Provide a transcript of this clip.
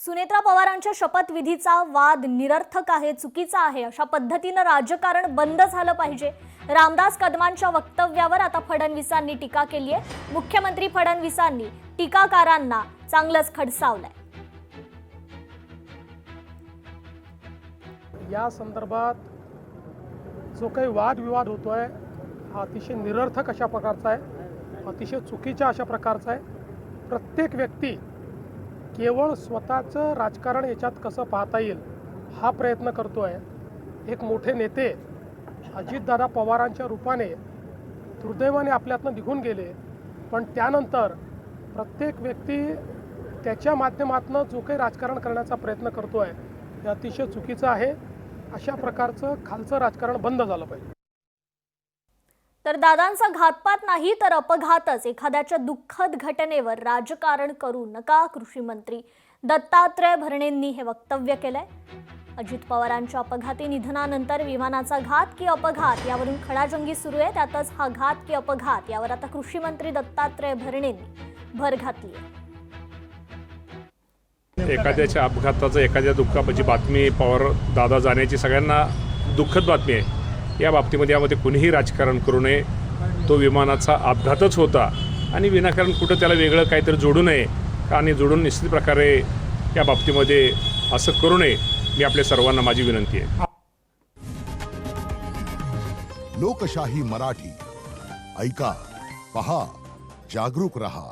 सुनेत्रा पवारांच्या शपथविधीचा वाद निरर्थक आहे, चुकीचा आहे, अशा पद्धतीने राजकारण बंद झालं पाहिजे। रामदास कदमांच्या वक्तव्यावर आता फडणवीसांनी टीका केली आहे। मुख्यमंत्री फडणवीसांनी टीकाकारांना चांगलंच खडसावलंय। या संदर्भात जो काही वादविवाद होतोय हा अतिशय निरर्थक अशा प्रकारचा आहे, अतिशय चुकीच्या अशा प्रकारचा आहे। प्रत्येक व्यक्ती केवळ स्वतःचं राजकारण याच्यात कसं पाहता येईल हा प्रयत्न करतोय। एक मोठे नेते अजितदादा पवारांच्या रूपाने दुर्दैवाने आपल्यातनं निघून गेले, पण त्यानंतर प्रत्येक व्यक्ती त्याच्या माध्यमातून जो काही राजकारण करण्याचा प्रयत्न करतोय हे अतिशय चुकीचं आहे। अशा प्रकारचं खालचं राजकारण बंद झालं पाहिजे। तर दादांचा घातपात नाही तर अपघातच, एखाद्याच्या दुःखद घटनेवर राजकारण करू नका, कृषी मंत्री दत्तात्रय भरणेंनी हे वक्तव्य केलंय। अजित पवारांच्या अपघाती निधनानंतर विमानाचा घात की अपघात यावरून खडाजंगी सुरू आहे। त्यातच हा घात की अपघात यावर आता कृषी मंत्री दत्तात्रय भरणेंनी भर घातली आहे। एखाद्याच्या अपघाताचं, एखाद्या दुःखाची बातमी पवार दादा जाण्याची सगळ्यांना दुःखद बातमी आहे। या बाबतीमध्ये यामध्ये कुणीही राजकारण करू नये। तो विमानाचा अपघातच होता आणि विनाकारण कुठं त्याला वेगळं काहीतरी जोडू नये आणि जोडून निश्चित प्रकारे या बाबतीमध्ये असं करू नये। मी आपल्या सर्वांना माझी विनंती आहे। लोकशाही मराठी ऐका, पहा, जागरूक रहा।